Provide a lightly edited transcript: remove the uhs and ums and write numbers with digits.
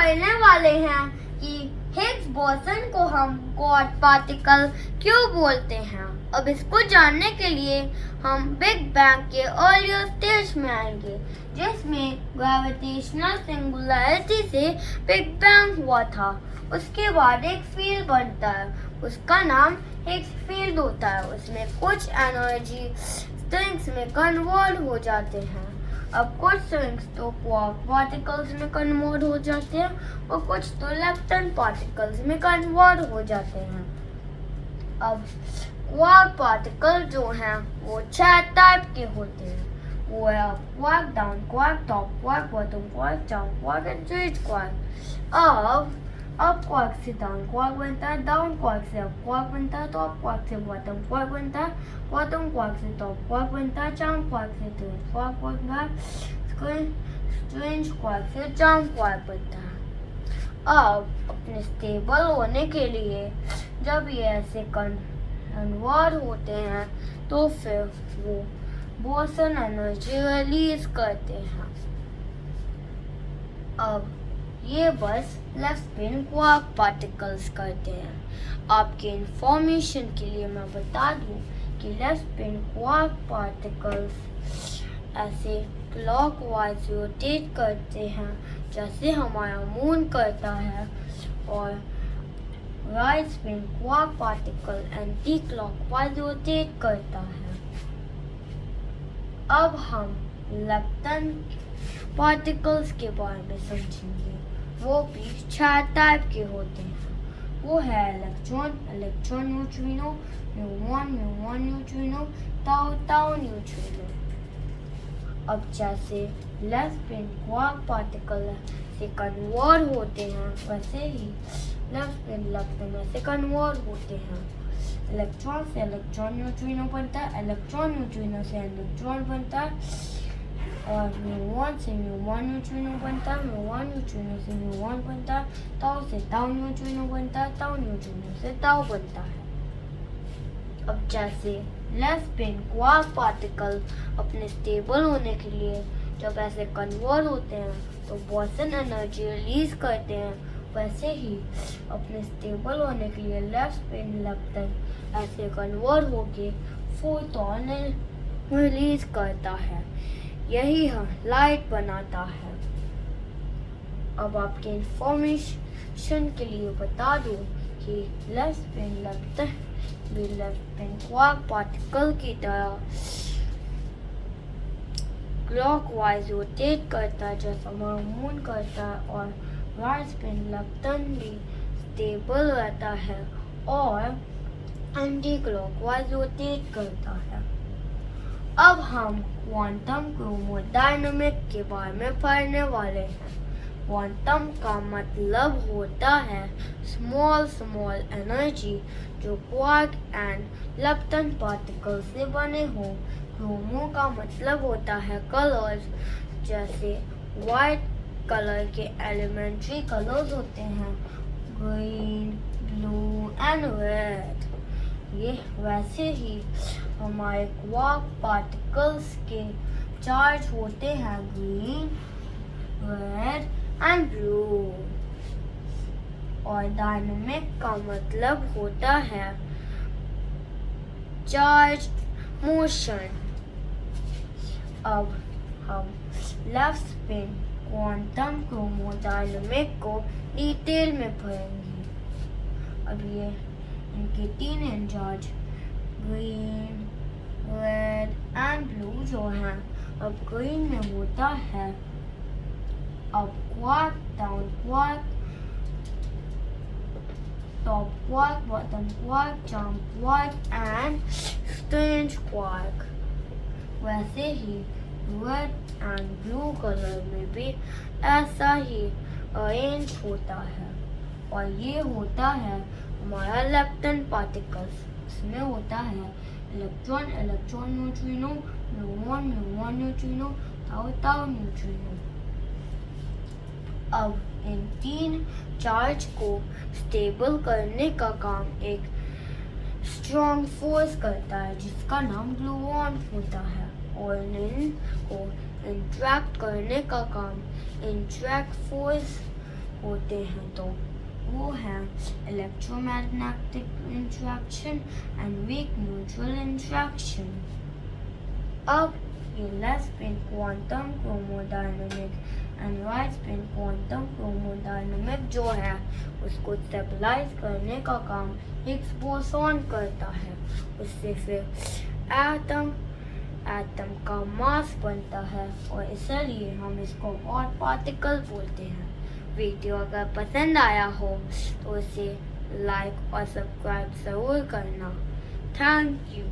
पढ़ने वाले हैं कि हिग्स बोसन को हम गॉड पार्टिकल क्यों बोलते हैं। अब इसको जानने के लिए हम बिग बैंग के अर्लियर स्टेज में आएंगे, जिसमें ग्रेविटेशनल सिंगुलैरिटी से बिग बैंग हुआ था। उसके बाद एक फील्ड बनता है, उसका नाम हिग्स फील्ड होता है। उसमें कुछ एनर्जी स्ट्रिंग्स में कन्वर्ट हो जाते हैं। अब कुछ स्ट्रिंग्स तो क्वार्क पार्टिकल्स में कन्वर्ट हो जाते हैं और कुछ तो लेप्टन पार्टिकल्स में कन्वर्ट हो जाते हैं। अब क्वार्क पार्टिकल जो हैं वो 6 टाइप के होते हैं। वो है quark down quark, top quark, bottom quark, charm quark and strange quark. अब क्वार्क से डाउन क्वार्क बनता है, डाउन क्वार्क से अप क्वार्क बनता है, टॉप क्वार्क से बॉटम क्वार्क बनता है, बॉटम क्वार्क से टॉप क्वार्क बनता है, चाउन क्वार्क से स्ट्रेट क्वार्क बनता है, स्ट्रेंज क्वार्क से चाउन क्वार्क बनता है। अब अपने स्टेबल होने के लिए जब ये ऐसे कन्वर्ट होते हैं तो फिर वो बोसन एनर्जी रिलीज करते हैं। अब ये बस लेफ्ट स्पिन क्वार्क पार्टिकल्स करते हैं। आपके इंफॉर्मेशन के लिए मैं बता दूं कि लेफ्ट स्पिन क्वार्क पार्टिकल्स ऐसे क्लॉकवाइज रोटेट करते हैं जैसे हमारा मून करता है, और right spin quark particle anti clockwise rotate करता है। अब हम लेप्टन पार्टिकल्स के बारे में समझेंगे। वो भी 6 टाइप के होते हैं। वो है इलेक्ट्रॉन न्यूट्रिनो, म्यूऑन न्यूट्रिनो, ताउ न्यूट्रिनो। अब जैसे लेफ्ट स्पिन क्वार्क पार्टिकल से कन्वर्ट होते हैं, वैसे ही लेफ्ट स्पिन लेप्टन में से कन्वर्ट होते हैं। इलेक्ट्रॉन से इलेक्ट्रॉन न्यूट्रिनो बनता है, इलेक्ट्रॉन न्यूट्रिनो से इलेक्ट्रॉन बनता है, और म्यूऑन से म्यूऑन न्यूट्रिनो बनता है, म्यूऑन न्यूट्रिनो से म्यूऑन बनता है, ताउ से ताउ न्यूट्रिनो बनता है, ताउ न्यूट्रिनो से ताउ बनता है। अब जैसे लेफ्ट स्पिन क्वार्क पार्टिकल अपने स्टेबल होने के लिए जब ऐसे कन्वर्ट होते हैं तो बोसन एनर्जी रिलीज करते हैं, वैसे ही अपने स्टेबल होने के लिए लेफ्ट स्पिन लेप्टन ऐसे कन्वर्ट होके फोटॉन रिलीज करता है। यही लाइट बनाता है। अब आपके इंफॉर्मेशन के लिए बता दूं कि लेफ्ट स्पिन लेप्टन भी लेफ्ट स्पिन क्वार्क पार्टिकल की तरह क्लॉकवाइज रोटेट करता है जैसा हमारा मून करता है, और राइट स्पिन लेप्टन भी स्टेबल रहता है और एंटी क्लॉकवाइज रोटेट करता है। अब हम क्वांटम क्रोमोडायनामिक के बारे में पढ़ने वाले हैं। क्वांटम का मतलब होता है स्मॉल एनर्जी जो क्वार्क एंड लेप्टन पार्टिकल से बने हों। क्रोमो का मतलब होता है कलर्स, जैसे वाइट कलर के एलिमेंट्री कलर्स होते हैं ग्रीन, ब्लू एंड रेड। ये वैसे ही हमारे क्वार्क पार्टिकल्स के चार्ज होते हैं ग्रीन, रेड एंड ब्लू। और डायनामिक का मतलब होता है चार्ज मोशन। अब हम लेफ्ट स्पिन क्वांटम क्रोमोडायनामिक को डिटेल में पढ़ेंगे। अब ये इनके 3 in charge green, red and blue जो हैं, अब ग्रीन में होता है अब quark, down quark, top quark, bottom quark, charm quark and strange quark. वैसे ही रेड एंड ब्लू कलर में भी ऐसा ही अरेंज होता है, और ये होता है हमारा लेप्टन पार्टिकल्स। इसमें होता है इलेक्ट्रॉन न्यूट्रिनो, म्यूऑन न्यूट्रिनो, ताउ न्यूट्रिनो। अब इन 3 चार्ज को स्टेबल करने का काम एक स्ट्रॉन्ग फोर्स करता है जिसका नाम ग्लूऑन होता है, और इनको इंट्रैक्ट करने का काम इंट्रैक्ट फोर्स होते हैं तो वो है electromagnetic interaction and weak mutual interaction. अब ये left spin quantum chromodynamic and right spin quantum chromodynamic जो है उसको स्टेबलाइज करने का काम हिग्स बोसॉन करता है। उससे फिर एटम का मास बनता है और इसलिए हम इसको हॉट पार्टिकल बोलते हैं। वीडियो अगर पसंद आया हो तो इसे लाइक और सब्सक्राइब ज़रूर करना। Thank you.